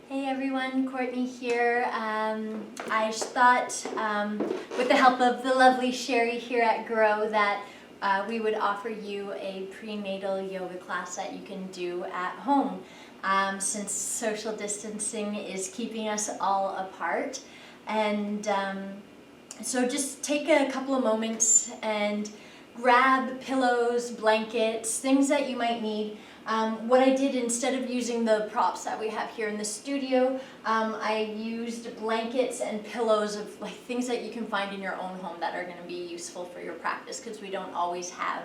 Hey everyone, Courtney here. I thought with the help of the lovely Sherry here at Grow that we would offer you a prenatal yoga class that you can do at home since social distancing is keeping us all apart. And so just take a couple of moments and grab pillows, blankets, things that you might need. What I did, instead of using the props that we have here in the studio, I used blankets and pillows of things that you can find in your own home that are going to be useful for your practice, because we don't always have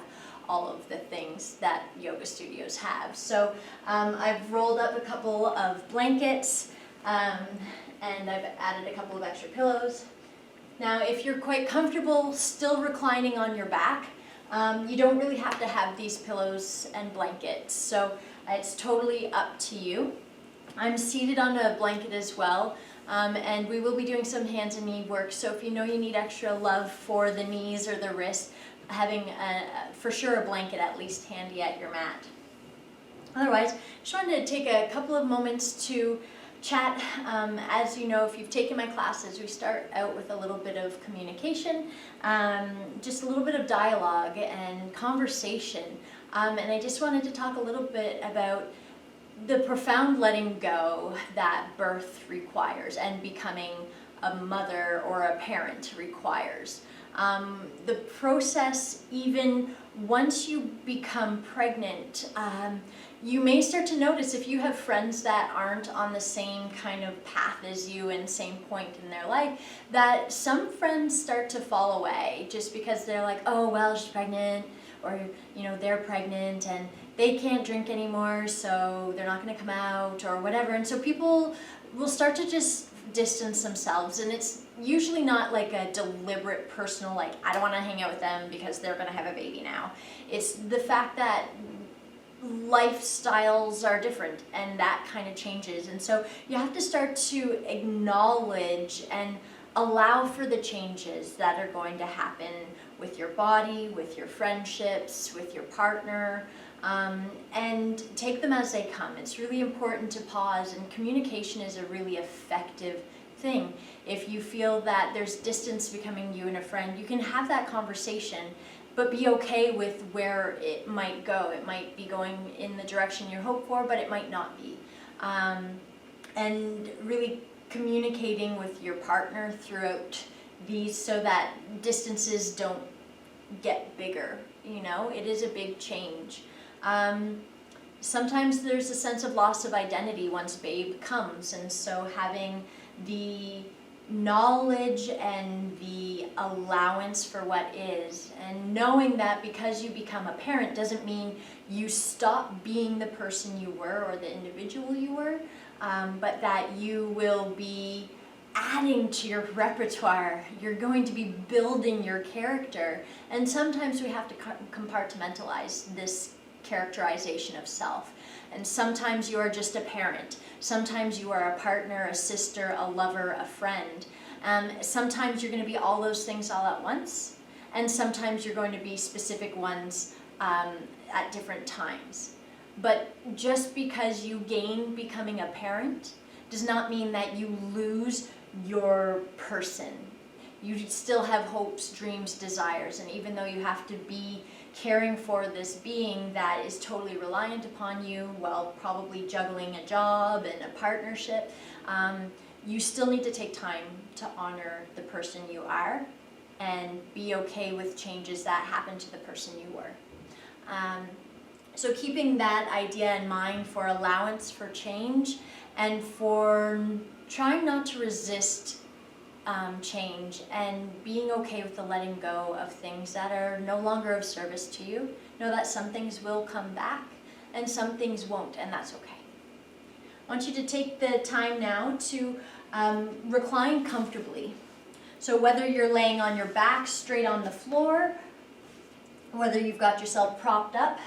all of the things that yoga studios have. So I've rolled up a couple of blankets and I've added a couple of extra pillows. Now, if you're quite comfortable still reclining on your back, you don't really have to have these pillows and blankets, so it's totally up to you. I'm seated on a blanket as well, and we will be doing some hands and knee work, so if you know you need extra love for the knees or the wrist, having for sure a blanket at least handy at your mat. Otherwise, just wanted to take a couple of moments to chat. As you know, if you've taken my classes, we start out with a little bit of communication, just a little bit of dialogue and conversation. And I just wanted to talk a little bit about the profound letting go that birth requires and becoming a mother or a parent requires. The process, even once you become pregnant, you may start to notice, if you have friends that aren't on the same kind of path as you and same point in their life, that some friends start to fall away just because they're like, oh, well, she's pregnant, or, you know, they're pregnant and they can't drink anymore, so they're not going to come out or whatever. And so people will start to just distance themselves, and it's usually not like a deliberate personal, like, I don't want to hang out with them because they're going to have a baby now. It's the fact that lifestyles are different and that kind of changes, and so you have to start to acknowledge and allow for the changes that are going to happen with your body, with your friendships, with your partner, and take them as they come. It's really important to pause, and communication is a really effective thing. If you feel that there's distance between you and a friend, you can have that conversation, but be okay with where it might go. It might be going in the direction you hope for, but it might not be. And really communicating with your partner throughout these so that distances don't get bigger. You know, it is a big change. Sometimes there's a sense of loss of identity once babe comes, and so having the knowledge and the allowance for what is, and knowing that because you become a parent doesn't mean you stop being the person you were or the individual you were, but that you will be adding to your repertoire. You're going to be building your character, and sometimes we have to compartmentalize this characterization of self. And sometimes you are just a parent. Sometimes you are a partner, a sister, a lover, a friend. Sometimes you're going to be all those things all at once, and sometimes you're going to be specific ones at different times. But just because you gain becoming a parent does not mean that you lose your person. You still have hopes, dreams, desires, and even though you have to be caring for this being that is totally reliant upon you while probably juggling a job and a partnership, you still need to take time to honor the person you are and be okay with changes that happen to the person you were. So keeping that idea in mind for allowance for change and for trying not to resist change, and being okay with the letting go of things that are no longer of service to you. Know that some things will come back and some things won't, and that's okay. I want you to take the time now to recline comfortably. So whether you're laying on your back straight on the floor, whether you've got yourself propped up,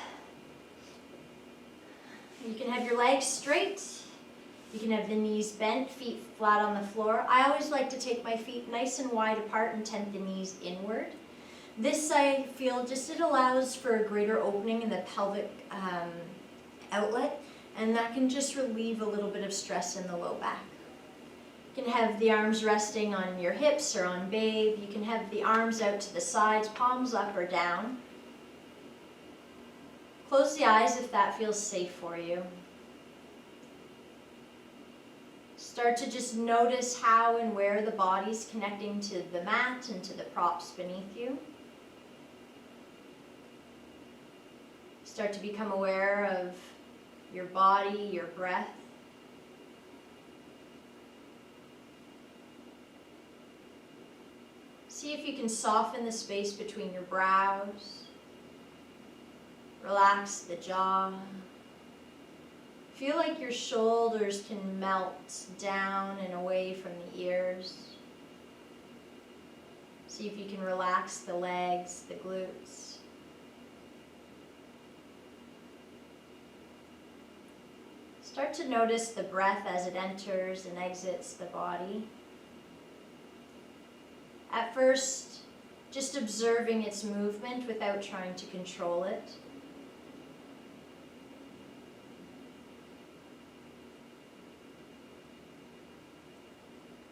you can have your legs straight. You can have the knees bent, feet flat on the floor. I always like to take my feet nice and wide apart and tend the knees inward. This, I feel, just it allows for a greater opening in the pelvic outlet, And that can just relieve a little bit of stress in the low back. You can have the arms resting on your hips or on babe. You can have the arms out to the sides, palms up or down. Close the eyes if that feels safe for you. Start to just notice how and where the body's connecting to the mat and to the props beneath you. Start to become aware of your body, your breath. See if you can soften the space between your brows. Relax the jaw. Feel like your shoulders can melt down and away from the ears. See if you can relax the legs, the glutes. Start to notice the breath as it enters and exits the body. At first, just observing its movement without trying to control it.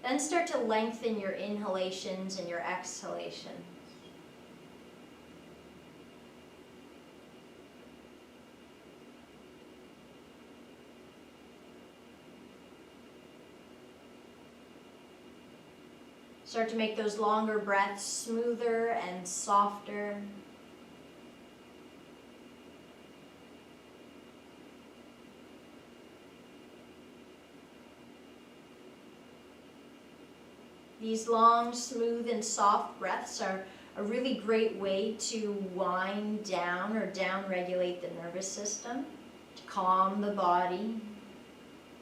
Then start to lengthen your inhalations and your exhalations. Start to make those longer breaths smoother and softer. These long, smooth, and soft breaths are a really great way to wind down or down-regulate the nervous system, to calm the body,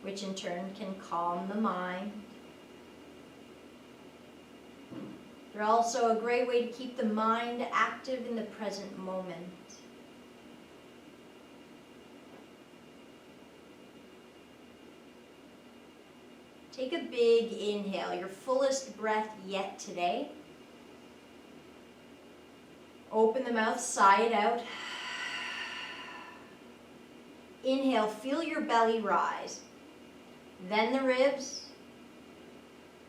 which in turn can calm the mind. They're also a great way to keep the mind active in the present moment. Take a big inhale, your fullest breath yet today. Open the mouth, sigh it out. Inhale, feel your belly rise. Then the ribs,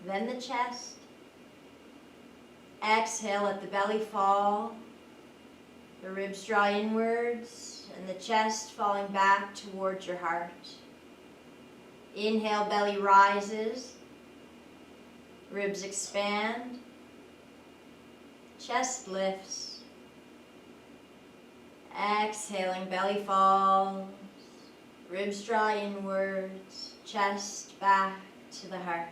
then the chest. Exhale, let the belly fall. The ribs draw inwards and the chest falling back towards your heart. Inhale, belly rises, ribs expand, chest lifts. Exhaling, belly falls, ribs draw inwards, chest back to the heart.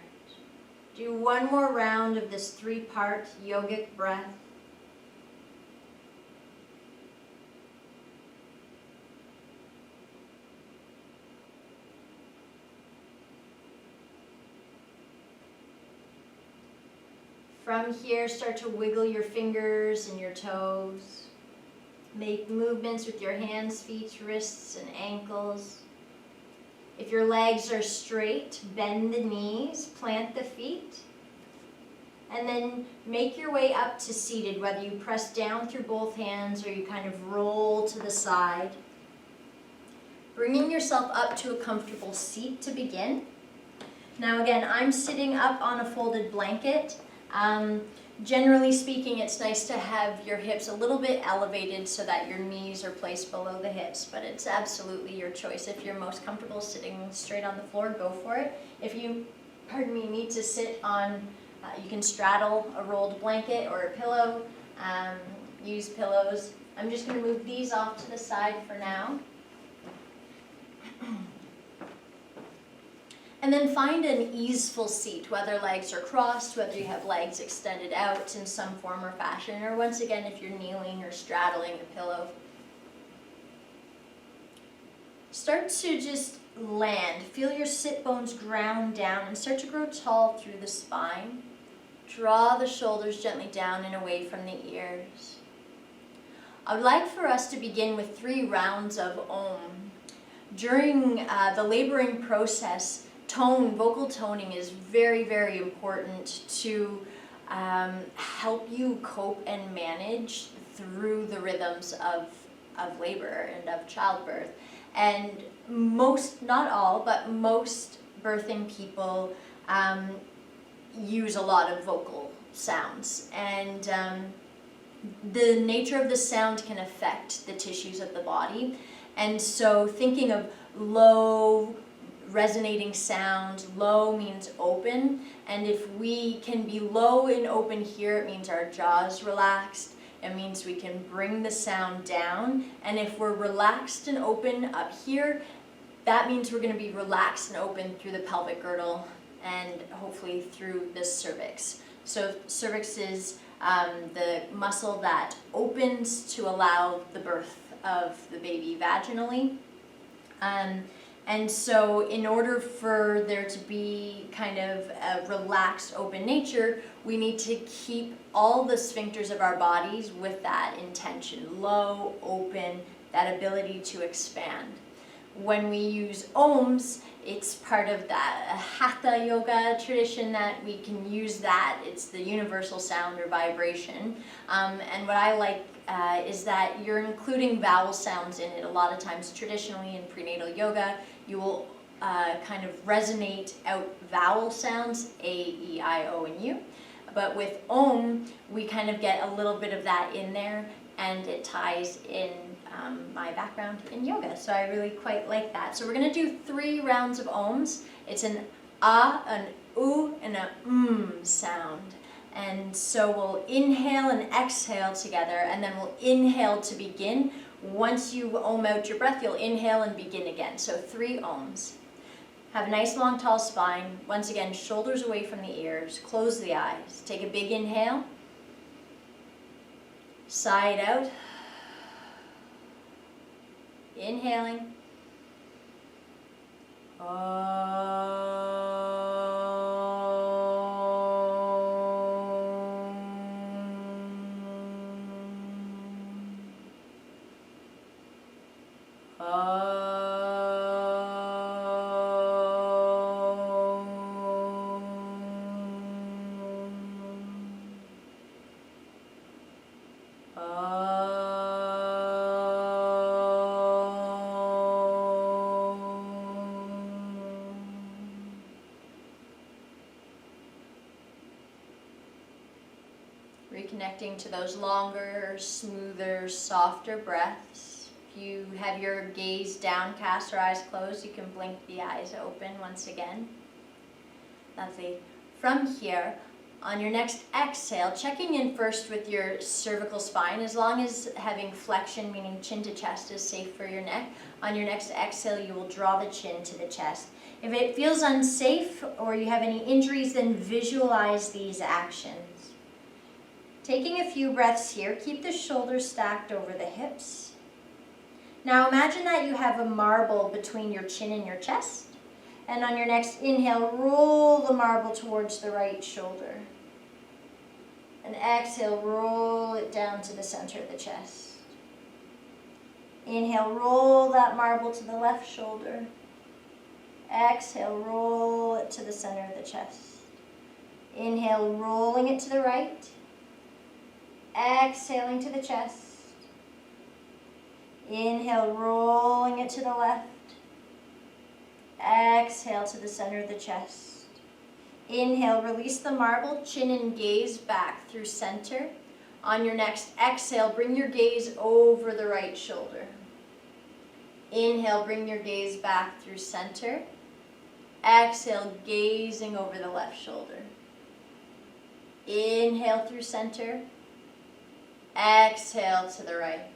Do one more round of this 3-part yogic breath. From here, start to wiggle your fingers and your toes. Make movements with your hands, feet, wrists, and ankles. If your legs are straight, bend the knees, plant the feet, and then make your way up to seated, whether you press down through both hands or you kind of roll to the side. Bringing yourself up to a comfortable seat to begin. Now again, I'm sitting up on a folded blanket. Generally speaking, it's nice to have your hips a little bit elevated so that your knees are placed below the hips, but it's absolutely your choice. If you're most comfortable sitting straight on the floor, go for it. If you, need to sit on, you can straddle a rolled blanket or a pillow, use pillows. I'm just going to move these off to the side for now. And then find an easeful seat, whether legs are crossed, whether you have legs extended out in some form or fashion, or once again, if you're kneeling or straddling a pillow. Start to just land. Feel your sit bones ground down and start to grow tall through the spine. Draw the shoulders gently down and away from the ears. I would like for us to begin with 3 rounds of Om. During the laboring process, vocal toning is very, very important to help you cope and manage through the rhythms of labor and of childbirth. And most, not all, but most birthing people use a lot of vocal sounds, and the nature of the sound can affect the tissues of the body. And so thinking of low resonating sound, low means open, and if we can be low and open here, it means our jaw's relaxed. It means we can bring the sound down, and if we're relaxed and open up here, that means we're going to be relaxed and open through the pelvic girdle and hopefully through the cervix. So cervix is the muscle that opens to allow the birth of the baby vaginally. And so in order for there to be kind of a relaxed, open nature, we need to keep all the sphincters of our bodies with that intention, low, open, that ability to expand. When we use ohms, it's part of that Hatha yoga tradition that we can use that. It's the universal sound or vibration. And what I like is that you're including vowel sounds in it. A lot of times traditionally in prenatal yoga, you will kind of resonate out vowel sounds, A, E, I, O, and U. But with Om, we kind of get a little bit of that in there, and it ties in my background in yoga. So I really quite like that. So we're going to do 3 rounds of Oms. It's an A, an U, and a sound. And so we'll inhale and exhale together, and then we'll inhale to begin. Once you Om out your breath, you'll inhale and begin again. So 3 Oms. Have a nice long tall spine. Once again, shoulders away from the ears. Close the eyes. Take a big inhale. Sigh it out. Inhaling. Reconnecting to those longer, smoother, softer breaths. If you have your gaze downcast or eyes closed, you can blink the eyes open once again. Lovely. From here, on your next exhale, checking in first with your cervical spine, as long as having flexion, meaning chin to chest, is safe for your neck. On your next exhale, you will draw the chin to the chest. If it feels unsafe or you have any injuries, then visualize these actions. Taking a few breaths here, keep the shoulders stacked over the hips. Now imagine that you have a marble between your chin and your chest. And on your next inhale, roll the marble towards the right shoulder. And exhale, roll it down to the center of the chest. Inhale, roll that marble to the left shoulder. Exhale, roll it to the center of the chest. Inhale, rolling it to the right. Exhaling to the chest. Inhale, rolling it to the left. Exhale to the center of the chest. Inhale, release the marble, chin and gaze back through center. On your next exhale, bring your gaze over the right shoulder. Inhale, bring your gaze back through center. Exhale, gazing over the left shoulder. Inhale through center. Exhale to the right.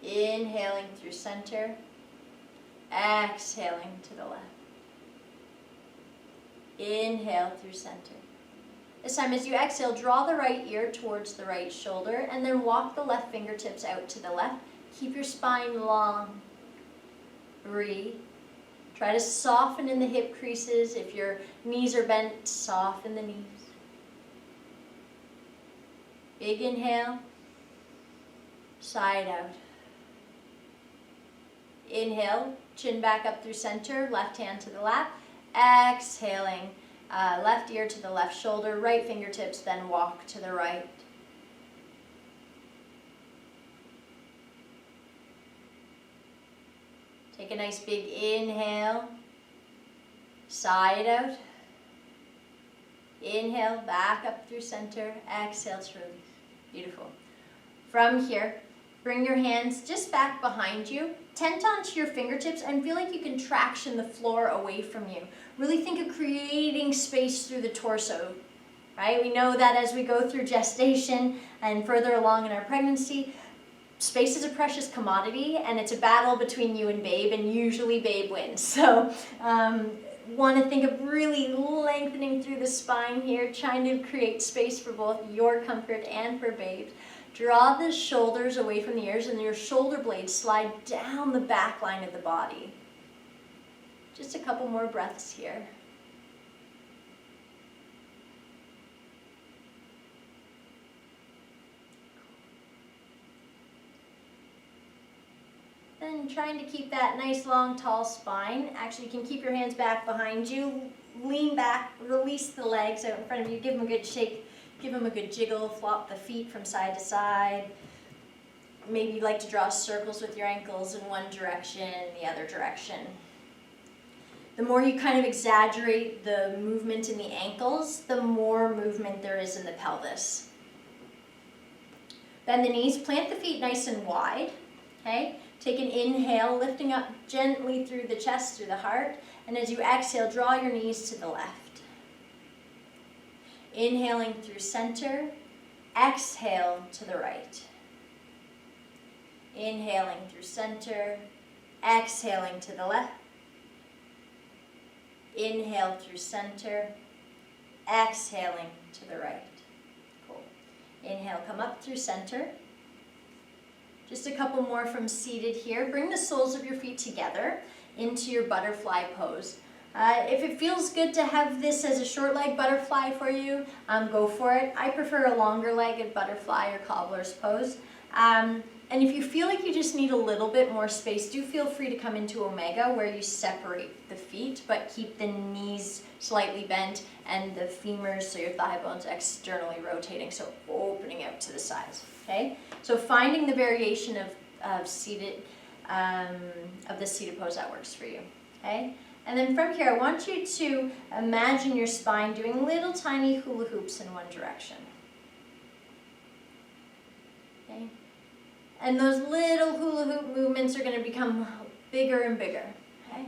Inhaling through center. Exhaling to the left. Inhale through center. This time as you exhale, draw the right ear towards the right shoulder and then walk the left fingertips out to the left. Keep your spine long. Breathe. Try to soften in the hip creases. If your knees are bent, soften the knees. Big inhale. Sigh it out. Inhale, chin back up through center, left hand to the lap. Exhaling, left ear to the left shoulder, right fingertips, then walk to the right. Take a nice big inhale, side out. Inhale, back up through center, exhale to release. Beautiful. From here, bring your hands just back behind you, tent onto your fingertips, and feel like you can traction the floor away from you. Really think of creating space through the torso, right? We know that as we go through gestation and further along in our pregnancy, space is a precious commodity, and it's a battle between you and babe, and usually babe wins. So want to think of really lengthening through the spine here, trying to create space for both your comfort and for babe's. Draw the shoulders away from the ears, and your shoulder blades slide down the back line of the body. Just a couple more breaths here. Then trying to keep that nice, long, tall spine. Actually, you can keep your hands back behind you. Lean back, release the legs out in front of you. Give them a good shake. Give them a good jiggle. Flop the feet from side to side. Maybe you like to draw circles with your ankles in one direction, the other direction. The more you kind of exaggerate the movement in the ankles, the more movement there is in the pelvis. Bend the knees, plant the feet nice and wide. Okay? Take an inhale, lifting up gently through the chest, through the heart. And as you exhale, draw your knees to the left. Inhaling through center, exhale to the right. Inhaling through center, exhaling to the left. Inhale through center, exhaling to the right. Cool. Inhale, come up through center. Just a couple more from seated here. Bring the soles of your feet together into your butterfly pose. If it feels good to have this as a short leg butterfly for you, go for it. I prefer a longer legged butterfly or cobbler's pose. And if you feel like you just need a little bit more space, do feel free to come into Omega, where you separate the feet but keep the knees slightly bent and the femurs, so your thigh bones, externally rotating, so opening out to the sides. Okay, so finding the variation of seated of the seated pose that works for you. Okay. And then from here, I want you to imagine your spine doing little tiny hula hoops in one direction. Okay? And those little hula hoop movements are going to become bigger and bigger. Okay?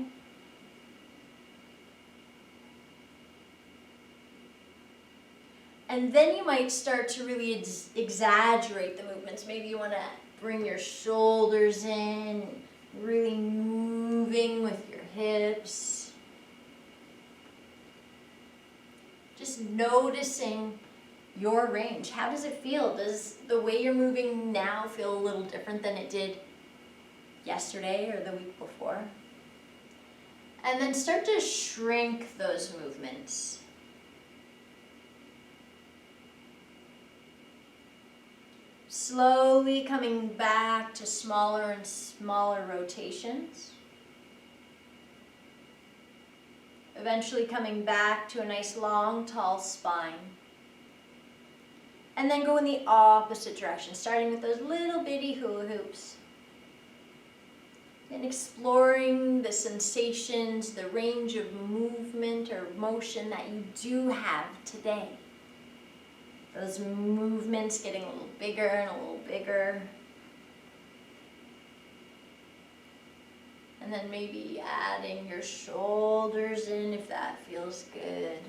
And then you might start to really exaggerate the movements. Maybe you want to bring your shoulders in, really moving with your hips. Just noticing your range. How does it feel? Does the way you're moving now feel a little different than it did yesterday or the week before? And then start to shrink those movements. Slowly coming back to smaller and smaller rotations. Eventually coming back to a nice long, tall spine. And then go in the opposite direction, starting with those little bitty hula hoops. And exploring the sensations, the range of movement or motion that you do have today. Those movements getting a little bigger and a little bigger. And then maybe adding your shoulders in if that feels good.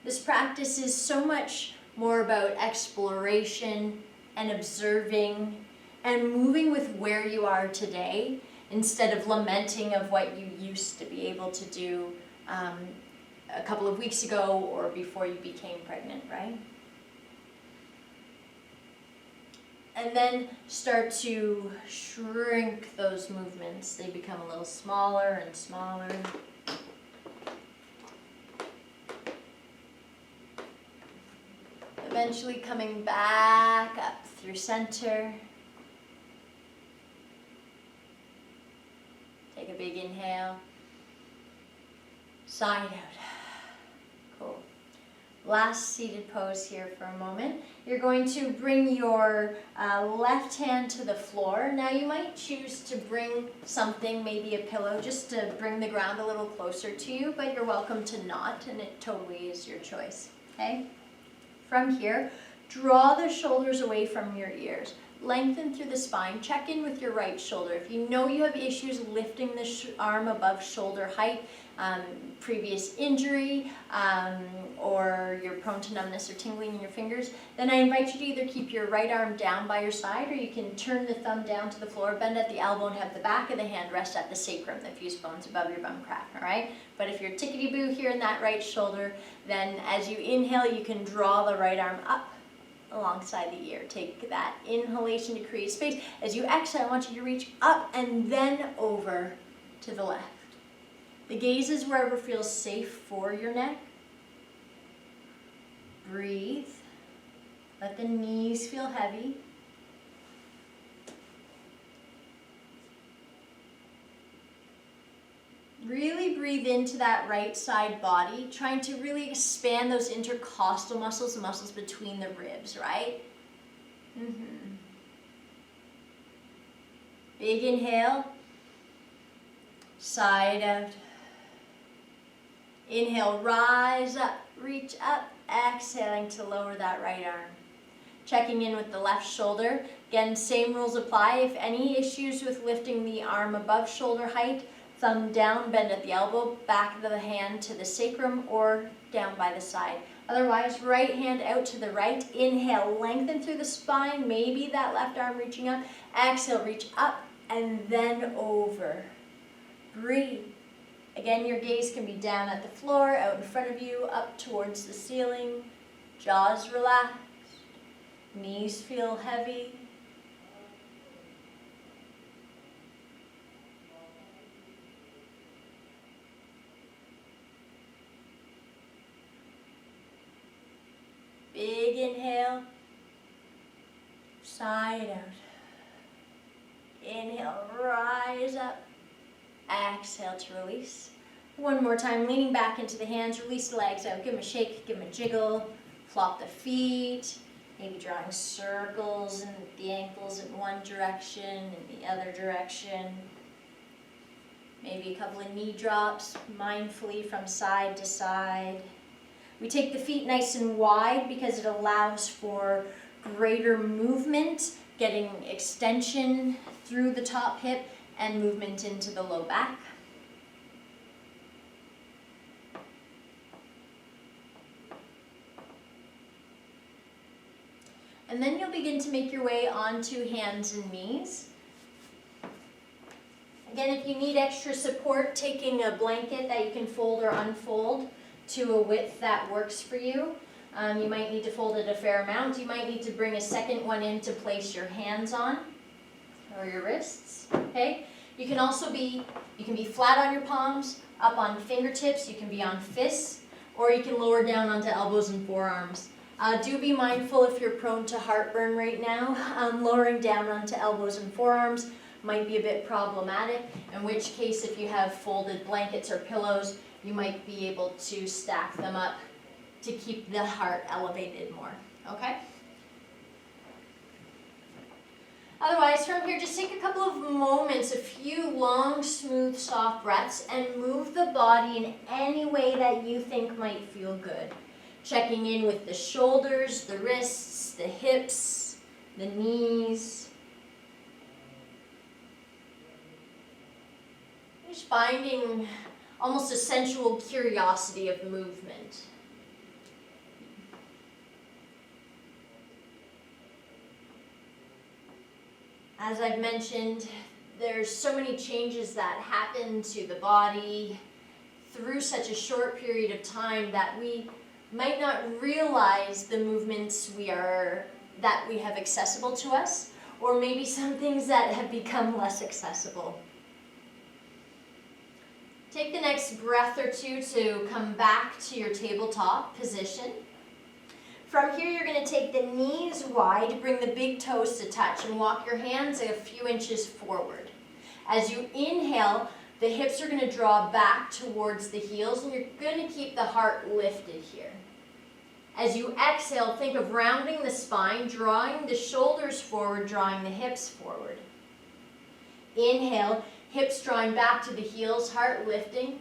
This practice is so much more about exploration and observing and moving with where you are today instead of lamenting of what you used to be able to do a couple of weeks ago or before you became pregnant, right? And then start to shrink those movements. They become a little smaller and smaller. Eventually coming back up through center. Take a big inhale. Side out. Cool. Last seated pose here for a moment. You're going to bring your left hand to the floor. Now you might choose to bring something, maybe a pillow, just to bring the ground a little closer to you, but you're welcome to not, and it totally is your choice, okay? From here, draw the shoulders away from your ears. Lengthen through the spine. Check in with your right shoulder. If you know you have issues lifting the arm above shoulder height, previous injury, or you're prone to numbness or tingling in your fingers, then I invite you to either keep your right arm down by your side, or you can turn the thumb down to the floor, bend at the elbow, and have the back of the hand rest at the sacrum, the fused bones above your bum crack, all right? But if you're tickety-boo here in that right shoulder, then as you inhale, you can draw the right arm up alongside the ear. Take that inhalation to create space. As you exhale, I want you to reach up and then over to the left. The gaze is wherever feels safe for your neck. Breathe. Let the knees feel heavy. Really breathe into that right side body, trying to really expand those intercostal muscles, the muscles between the ribs, right? Big inhale. Side out. Inhale, rise up, reach up, exhaling to lower that right arm. Checking in with the left shoulder. Again, same rules apply. If any issues with lifting the arm above shoulder height, thumb down, bend at the elbow, back of the hand to the sacrum or down by the side. Otherwise, right hand out to the right. Inhale, lengthen through the spine, maybe that left arm reaching up. Exhale, reach up and then over. Breathe. Again, your gaze can be down at the floor, out in front of you, up towards the ceiling. Jaws relaxed. Knees feel heavy. Big inhale. Side out. Inhale, rise up. Exhale to release. One more time, leaning back into the hands, release the legs out. Give them a shake, give them a jiggle. Flop the feet. Maybe drawing circles and the ankles in one direction and the other direction. Maybe a couple of knee drops, mindfully from side to side. We take the feet nice and wide because it allows for greater movement, getting extension through the top hip and movement into the low back. And then you'll begin to make your way onto hands and knees. Again, if you need extra support, taking a blanket that you can fold or unfold to a width that works for you. You might need to fold it a fair amount. You might need to bring a second one in to place your hands on or your wrists, okay? You can also be flat on your palms, up on fingertips, you can be on fists, or you can lower down onto elbows and forearms. Do be mindful if you're prone to heartburn right now. Lowering down onto elbows and forearms might be a bit problematic, in which case if you have folded blankets or pillows, you might be able to stack them up to keep the heart elevated more, okay? Otherwise, from here, just take a couple of moments, a few long, smooth, soft breaths, and move the body in any way that you think might feel good. Checking in with the shoulders, the wrists, the hips, the knees. Just finding almost a sensual curiosity of movement. As I've mentioned, there's so many changes that happen to the body through such a short period of time that we might not realize the movements that we have accessible to us, or maybe some things that have become less accessible. Take the next breath or two to come back to your tabletop position. From here, you're going to take the knees wide, bring the big toes to touch, and walk your hands a few inches forward. As you inhale, the hips are going to draw back towards the heels, and you're going to keep the heart lifted here. As you exhale, think of rounding the spine, drawing the shoulders forward, drawing the hips forward. Inhale, hips drawing back to the heels, heart lifting.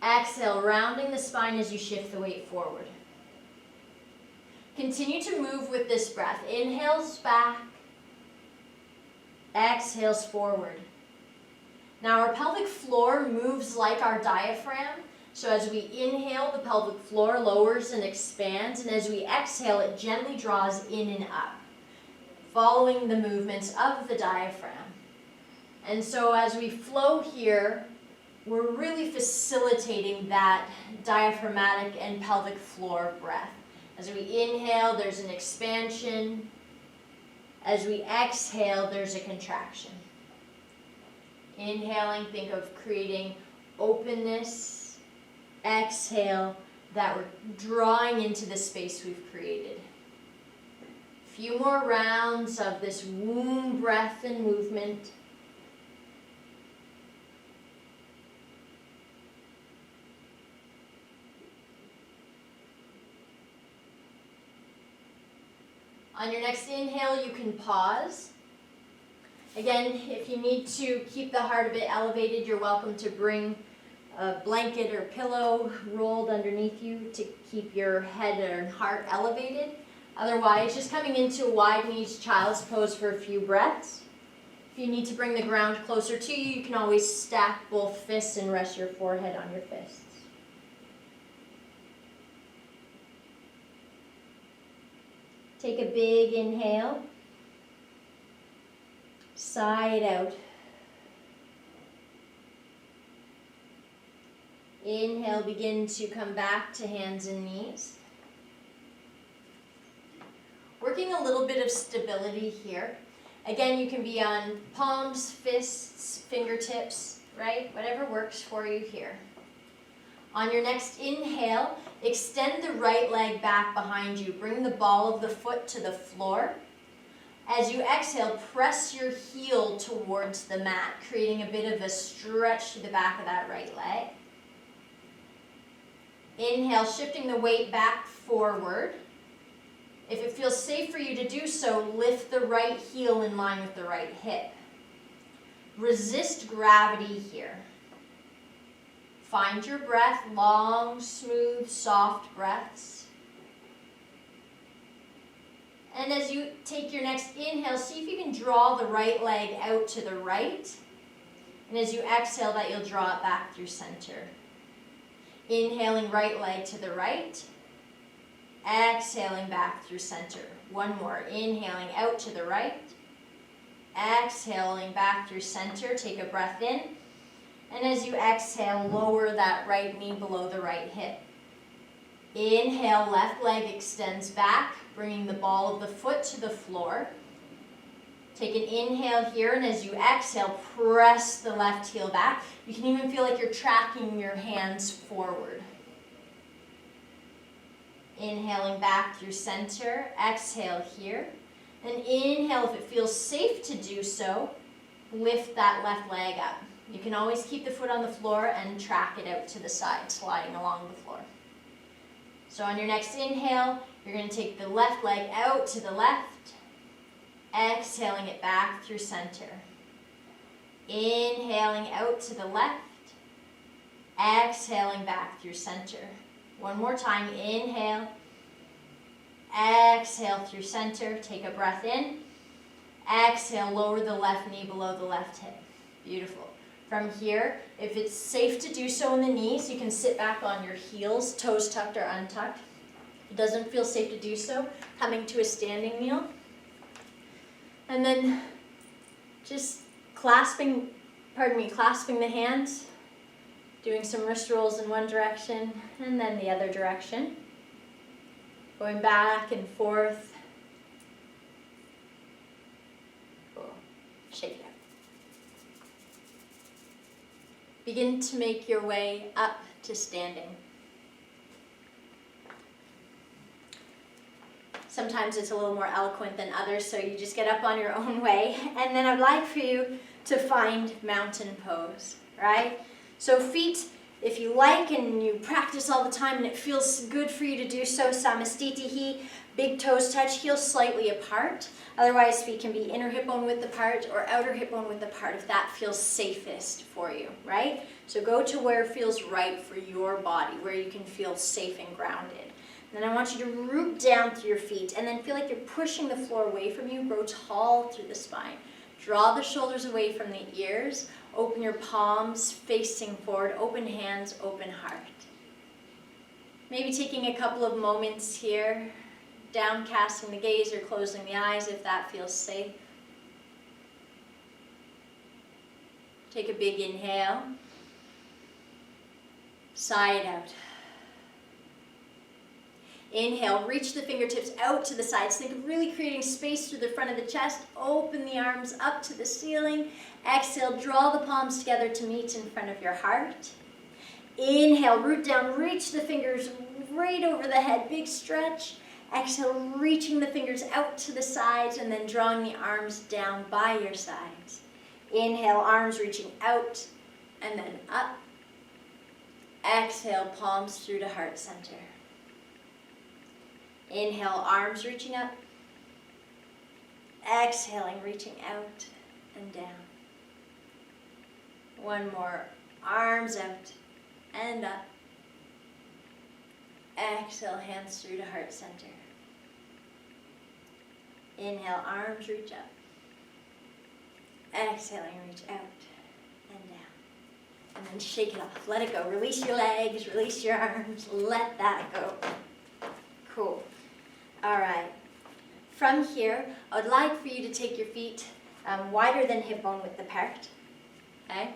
Exhale, rounding the spine as you shift the weight forward. Continue to move with this breath. Inhales back, exhales forward. Now our pelvic floor moves like our diaphragm. So as we inhale, the pelvic floor lowers and expands, and as we exhale, it gently draws in and up, following the movements of the diaphragm. And so as we flow here, we're really facilitating that diaphragmatic and pelvic floor breath. As we inhale, there's an expansion. As we exhale, there's a contraction. Inhaling, think of creating openness. Exhale, that we're drawing into the space we've created. A few more rounds of this womb breath and movement. On your next inhale, you can pause. Again, if you need to keep the heart a bit elevated, you're welcome to bring a blanket or pillow rolled underneath you to keep your head and heart elevated. Otherwise, just coming into a wide-kneed child's pose for a few breaths. If you need to bring the ground closer to you, you can always stack both fists and rest your forehead on your fists. Take a big inhale. Sigh it out. Inhale, begin to come back to hands and knees. Working a little bit of stability here. Again, you can be on palms, fists, fingertips, right? Whatever works for you here. On your next inhale, extend the right leg back behind you. Bring the ball of the foot to the floor. As you exhale, press your heel towards the mat, creating a bit of a stretch to the back of that right leg. Inhale, shifting the weight back forward. If it feels safe for you to do so, lift the right heel in line with the right hip. Resist gravity here. Find your breath, long, smooth, soft breaths. And as you take your next inhale, see if you can draw the right leg out to the right. And as you exhale that, you'll draw it back through center. Inhaling, right leg to the right. Exhaling back through center. One more. Inhaling out to the right. Exhaling back through center. Take a breath in. And as you exhale, lower that right knee below the right hip. Inhale, left leg extends back, bringing the ball of the foot to the floor. Take an inhale here, and as you exhale, press the left heel back. You can even feel like you're tracking your hands forward. Inhaling back through center, exhale here. And inhale, if it feels safe to do so, lift that left leg up. You can always keep the foot on the floor and track it out to the side, sliding along the floor. So on your next inhale, you're going to take the left leg out to the left, exhaling it back through center. Inhaling out to the left, exhaling back through center. One more time, inhale, exhale through center, take a breath in, exhale, lower the left knee below the left hip. Beautiful. From here, if it's safe to do so in the knees, you can sit back on your heels, toes tucked or untucked. If it doesn't feel safe to do so, coming to a standing kneel. And then just clasping the hands, doing some wrist rolls in one direction and then the other direction. Going back and forth. Cool. Shake it out. Begin to make your way up to standing. Sometimes it's a little more eloquent than others, so you just get up on your own way. And then I'd like for you to find mountain pose, right? So feet If you like and you practice all the time and it feels good for you to do so, samastitihi, big toes touch, heels slightly apart. Otherwise, feet can be inner hip bone width apart or outer hip bone width apart if that feels safest for you, right? So go to where it feels right for your body, where you can feel safe and grounded. Then I want you to root down through your feet and then feel like you're pushing the floor away from you. Grow tall through the spine. Draw the shoulders away from the ears. Open your palms facing forward. Open hands, open heart. Maybe taking a couple of moments here, downcasting the gaze or closing the eyes if that feels safe. Take a big inhale. Sigh it out. Inhale, reach the fingertips out to the sides. Think of really creating space through the front of the chest. Open the arms up to the ceiling. Exhale, draw the palms together to meet in front of your heart. Inhale, root down, reach the fingers right over the head, big stretch. Exhale, reaching the fingers out to the sides and then drawing the arms down by your sides. Inhale, arms reaching out and then up. Exhale, palms through to heart center. Inhale, arms reaching up. Exhaling, reaching out and down. One more, arms out and up. Exhale, hands through to heart center. Inhale, arms reach up. Exhaling, reach out and down. And then shake it off, let it go. Release your legs, release your arms, let that go. Cool. All right. From here, I would like for you to take your feet wider than hip bone width apart. Okay?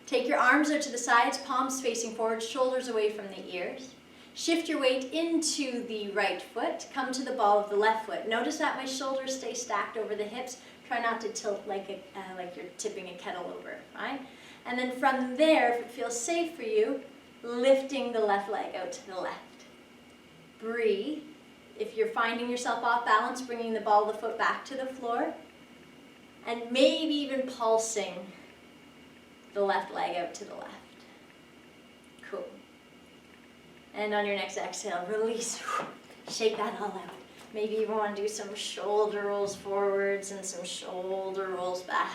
Take your arms out to the sides, palms facing forward, shoulders away from the ears. Shift your weight into the right foot. Come to the ball of the left foot. Notice that my shoulders stay stacked over the hips. Try not to tilt like you're tipping a kettle over, right? And then from there, if it feels safe for you, lifting the left leg out to the left. Breathe. If you're finding yourself off balance, bringing the ball of the foot back to the floor. And maybe even pulsing the left leg out to the left. Cool. And on your next exhale, release. Shake that all out. Maybe you want to do some shoulder rolls forwards and some shoulder rolls back.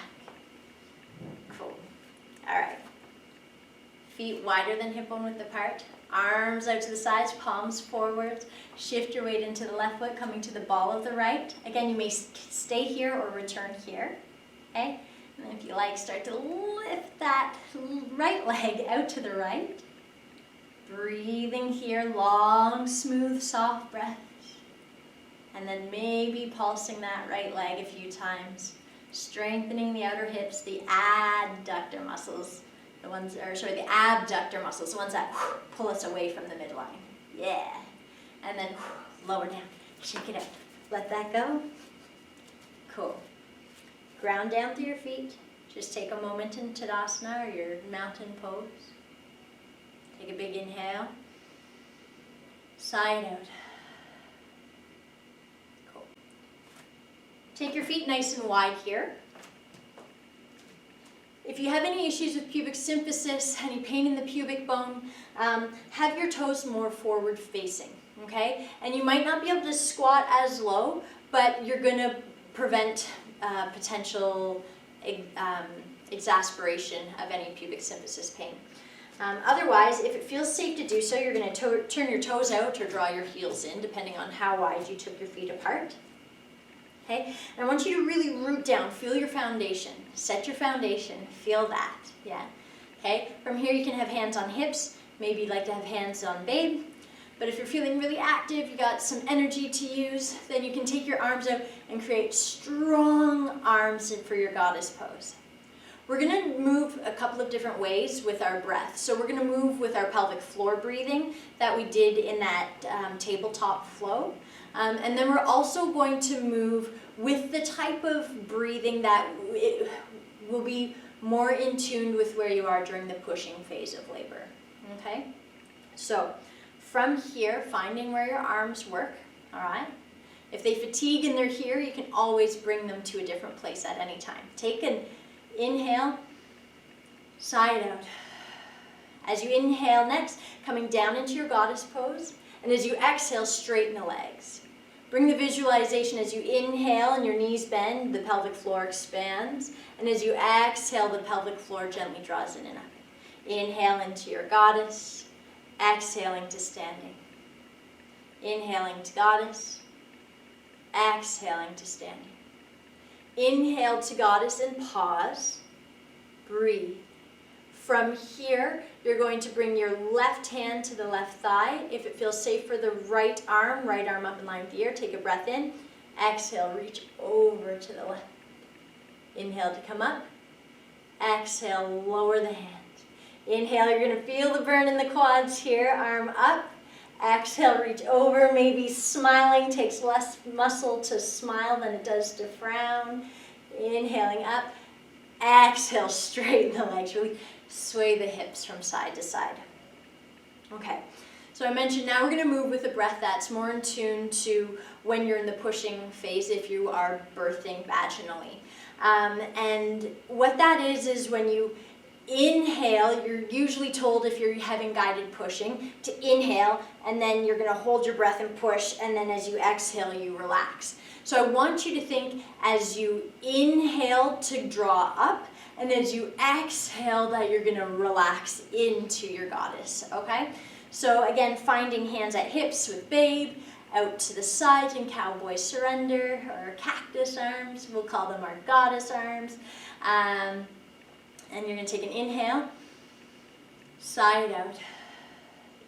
Cool. All right. Feet wider than hip bone width apart. Arms out to the sides, palms forward. Shift your weight into the left foot, coming to the ball of the right. Again, you may stay here or return here. Okay? And then if you like, start to lift that right leg out to the right. Breathing here, long, smooth, soft breaths. And then maybe pulsing that right leg a few times. Strengthening the outer hips, the adductor muscles. The abductor muscles, the ones that pull us away from the midline. Yeah. And then lower down. Shake it out. Let that go. Cool. Ground down through your feet. Just take a moment in Tadasana or your mountain pose. Take a big inhale. Sigh it out. Cool. Take your feet nice and wide here. If you have any issues with pubic symphysis, any pain in the pubic bone, have your toes more forward facing, okay? And you might not be able to squat as low, but you're going to prevent potential exasperation of any pubic symphysis pain. Otherwise, if it feels safe to do so, you're going to turn your toes out or draw your heels in, depending on how wide you took your feet apart. Okay? And I want you to really root down, feel your foundation. Set your foundation, feel that, yeah. Okay? From here you can have hands on hips, maybe you'd like to have hands on babe. But if you're feeling really active, you got some energy to use, then you can take your arms out and create strong arms for your goddess pose. We're going to move a couple of different ways with our breath. So we're going to move with our pelvic floor breathing that we did in that tabletop flow. And then we're also going to move with the type of breathing that will be more in tune with where you are during the pushing phase of labor. Okay? So from here, finding where your arms work, all right? If they fatigue and they're here, you can always bring them to a different place at any time. Take an inhale, sigh it out. As you inhale next, coming down into your goddess pose. And as you exhale, straighten the legs. Bring the visualization as you inhale and your knees bend, the pelvic floor expands. And as you exhale, the pelvic floor gently draws in and up. Inhale into your goddess, exhaling to standing. Inhaling to goddess, exhaling to standing. Inhale to goddess and pause. Breathe. From here, you're going to bring your left hand to the left thigh. If it feels safe for the right arm up in line with the ear, take a breath in. Exhale, reach over to the left. Inhale to come up. Exhale, lower the hand. Inhale, you're going to feel the burn in the quads here, arm up. Exhale, reach over, maybe smiling. Takes less muscle to smile than it does to frown. Inhaling up. Exhale, straighten the legs. Really sway the hips from side to side. Okay, so I mentioned now we're going to move with a breath that's more in tune to when you're in the pushing phase if you are birthing vaginally. And what that is when you inhale, you're usually told if you're having guided pushing to inhale, and then you're going to hold your breath and push, and then as you exhale, you relax. So I want you to think as you inhale to draw up, and as you exhale that you're going to relax into your goddess, okay? So again, finding hands at hips with babe, out to the sides in cowboy surrender, or cactus arms, we'll call them our goddess arms. And you're going to take an inhale, side out.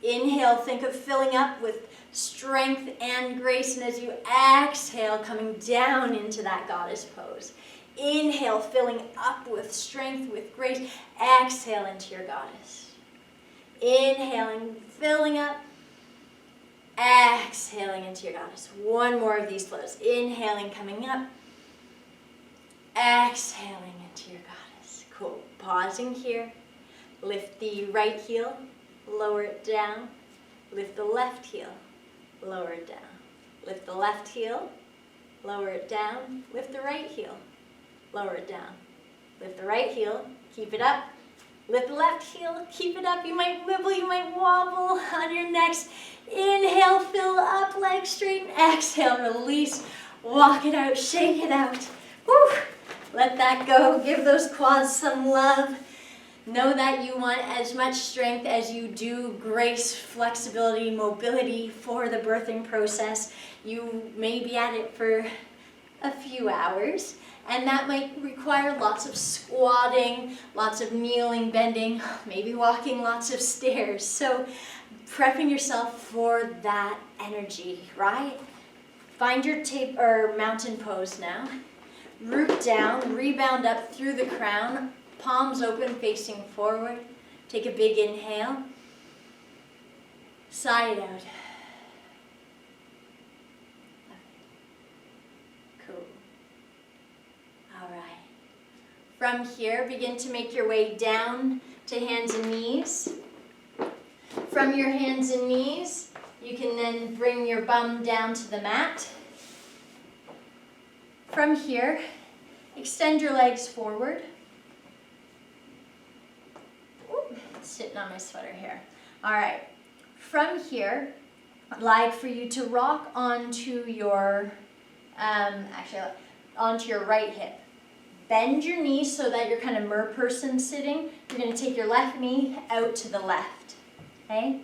Inhale, think of filling up with strength and grace, and as you exhale, coming down into that goddess pose. Inhale, filling up with strength, with grace. Exhale into your goddess. Inhaling, filling up. Exhaling into your goddess. One more of these flows. Inhaling, coming up. Exhaling into your goddess. Cool. Pausing here. Lift the right heel. Lower it down. Lift the left heel. Lower it down. Lift the left heel. Lower it down. Lift the right heel. Lower it down. Lift the right heel. Keep it up. Lift the left heel. Keep it up. You might wibble. You might wobble on your next. Inhale. Fill up. Legs straighten. Exhale. Release. Walk it out. Shake it out. Woo. Let that go. Give those quads some love. Know that you want as much strength as you do grace, flexibility, mobility for the birthing process. You may be at it for a few hours, and that might require lots of squatting, lots of kneeling, bending, maybe walking lots of stairs. So prepping yourself for that energy, right? Find your tape or mountain pose now. Root down, rebound up through the crown. Palms open, facing forward. Take a big inhale. Side out. Cool. All right. From here, begin to make your way down to hands and knees. From your hands and knees, you can then bring your bum down to the mat. From here, extend your legs forward. Sitting on my sweater here. All right. From here, I'd like for you to rock onto your, onto your right hip. Bend your knees so that you're kind of merperson sitting. You're going to take your left knee out to the left. Okay?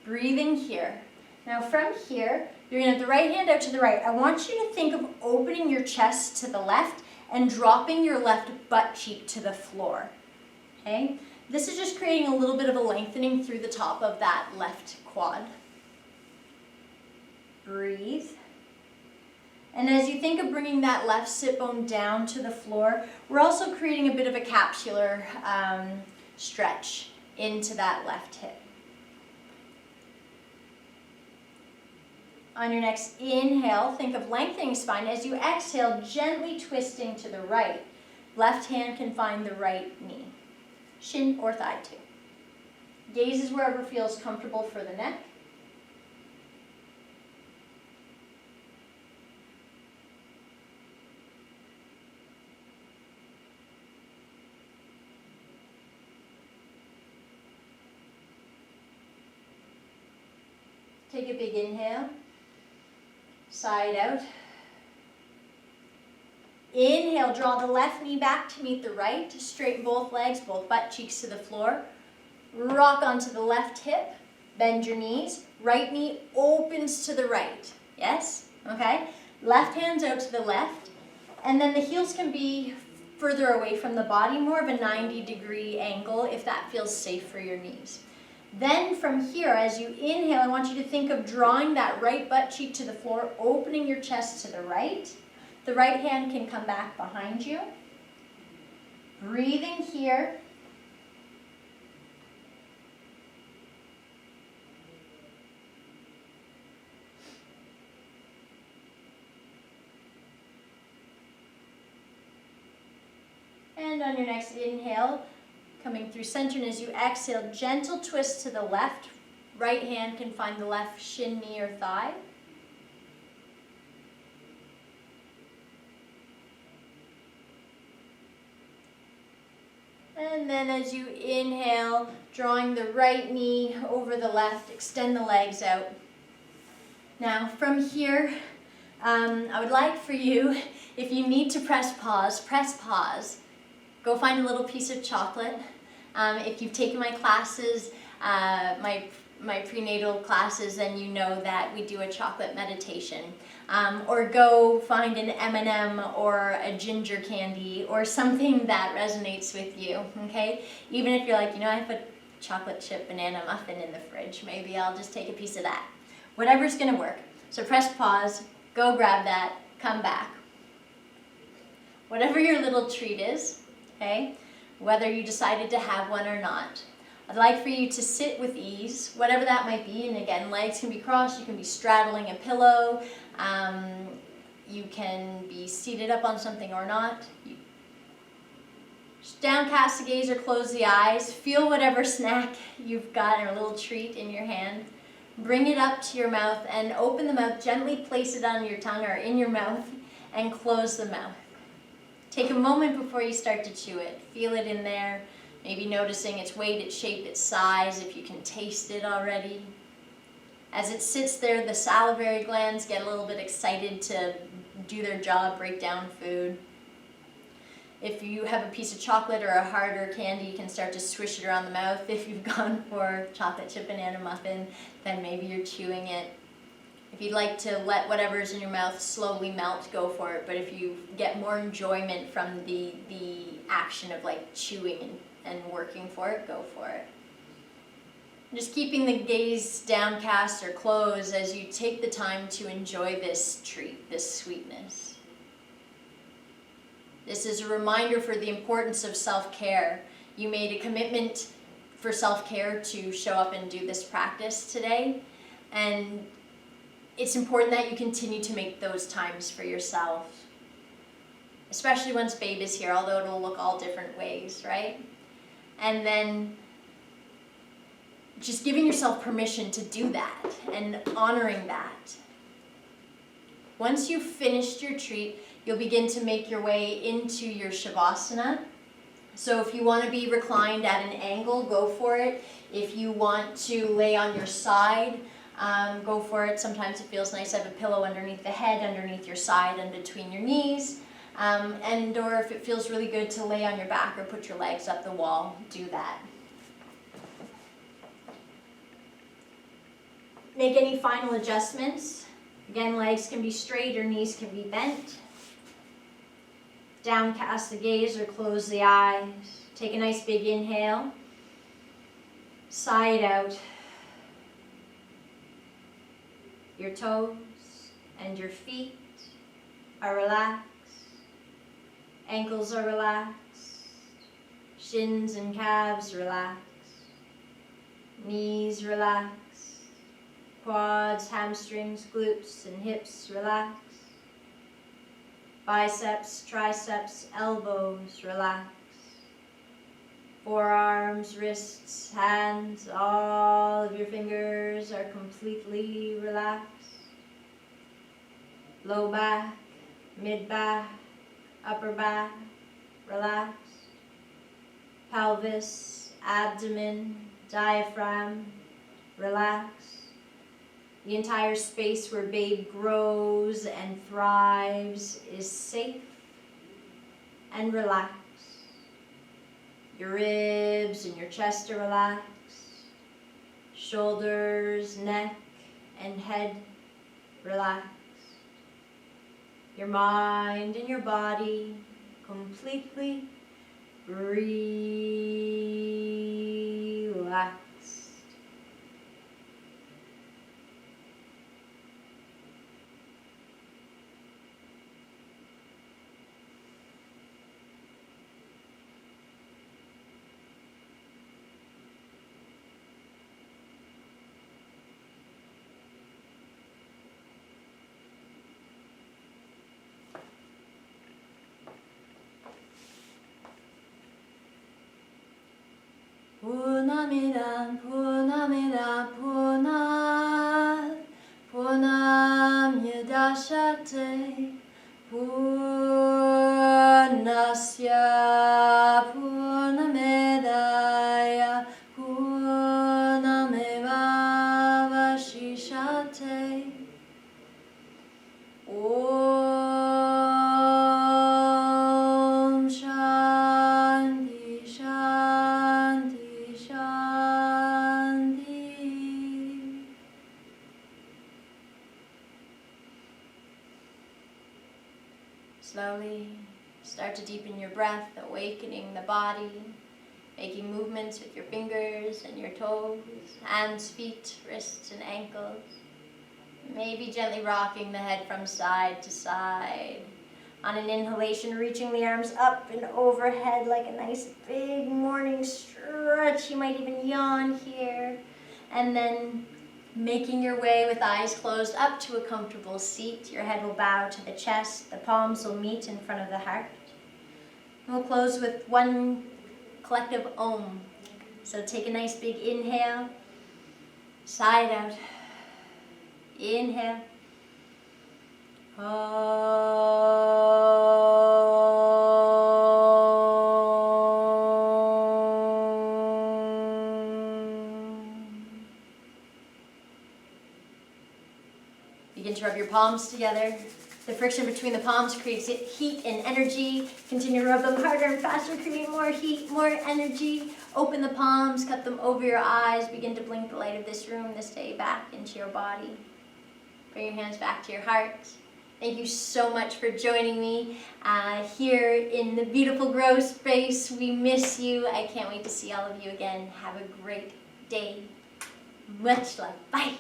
Breathing here. Now from here, you're going to have the right hand out to the right. I want you to think of opening your chest to the left and dropping your left butt cheek to the floor. Okay? This is just creating a little bit of a lengthening through the top of that left quad. Breathe. And as you think of bringing that left sit bone down to the floor, we're also creating a bit of a capsular stretch into that left hip. On your next inhale, think of lengthening spine. As you exhale, gently twisting to the right. Left hand can find the right knee. Shin or thigh too. Gaze is wherever feels comfortable for the neck. take a big inhale. Side out. Inhale, draw the left knee back to meet the right. Straighten both legs, both butt cheeks to the floor. Rock onto the left hip. Bend your knees. Right knee opens to the right. Yes? Okay. Left hand's out to the left. And then the heels can be further away from the body, more of a 90-degree angle if that feels safe for your knees. Then from here, as you inhale, I want you to think of drawing that right butt cheek to the floor, opening your chest to the right. The right hand can come back behind you. Breathing here. And on your next inhale, coming through center, and as you exhale, gentle twist to the left. Right hand can find the left shin, knee, or thigh. And then as you inhale, drawing the right knee over the left, extend the legs out. Now from here, I would like for you, if you need to press pause. Go find a little piece of chocolate. If you've taken my classes, my prenatal classes, then you know that we do a chocolate meditation. Or go find an M&M or a ginger candy or something that resonates with you, okay? Even if you're like, I have a chocolate chip banana muffin in the fridge, maybe I'll just take a piece of that. Whatever's gonna work. So press pause, go grab that, come back. Whatever your little treat is, okay? Whether you decided to have one or not. I'd like for you to sit with ease, whatever that might be. And again, legs can be crossed, you can be straddling a pillow, you can be seated up on something or not. Just downcast the gaze or close the eyes. Feel whatever snack you've got or a little treat in your hand. Bring it up to your mouth and open the mouth. Gently place it on your tongue or in your mouth and close the mouth. Take a moment before you start to chew it. Feel it in there. Maybe noticing its weight, its shape, its size, if you can taste it already. As it sits there, the salivary glands get a little bit excited to do their job, break down food. If you have a piece of chocolate or a harder candy, you can start to swish it around the mouth. If you've gone for chocolate chip banana muffin, then maybe you're chewing it. If you'd like to let whatever's in your mouth slowly melt, go for it. But if you get more enjoyment from the action of like chewing and working for it, go for it. Just keeping the gaze downcast or closed as you take the time to enjoy this treat, this sweetness. This is a reminder for the importance of self-care. You made a commitment for self-care to show up and do this practice today. And it's important that you continue to make those times for yourself. Especially once babe is here, although it'll look all different ways, right? And then just giving yourself permission to do that and honoring that. Once you've finished your treat, you'll begin to make your way into your Shavasana. So if you want to be reclined at an angle, go for it. If you want to lay on your side, go for it. Sometimes it feels nice to have a pillow underneath the head, underneath your side, and between your knees. Or if it feels really good to lay on your back or put your legs up the wall, do that. Make any final adjustments. Again, legs can be straight or knees can be bent. Downcast the gaze or close the eyes. Take a nice big inhale. Side out. Your toes and your feet are relaxed. Ankles are relaxed. Shins and calves relaxed. Knees relaxed. Quads, hamstrings, glutes, and hips relax. Biceps, triceps, elbows relax. Forearms, wrists, hands, all of your fingers are completely relaxed. Low back, mid back, upper back, relaxed. Pelvis, abdomen, diaphragm, relaxed. The entire space where babe grows and thrives is safe and relaxed. Your ribs and your chest are relaxed. Shoulders, neck, and head relaxed. Your mind and your body completely relaxed. Purnamidam Purnamidam Purnamidashate Purnasya Purnamidaya Purnamevavashishate Om Shanti Shanti Shanti. Slowly start to deepen your breath, awakening the body, making movements with your fingers and your toes, hands, feet, wrists, and ankles. Maybe gently rocking the head from side to side. On an inhalation, reaching the arms up and overhead like a nice big morning stretch. You might even yawn here. And then making your way with eyes closed up to a comfortable seat. Your head will bow to the chest. The palms will meet in front of the heart. And we'll close with one collective Om. So take a nice big inhale, side out. Inhale. Begin to rub your palms together. The friction between the palms creates heat and energy. Continue to rub them harder and faster, create more heat, more energy. Open the palms, cut them over your eyes. Begin to blink the light of this room this day back into your body. Bring your hands back to your heart. Thank you so much for joining me here in the beautiful grow space. We miss you. I can't wait to see all of you again. Have a great day. Much love. Bye.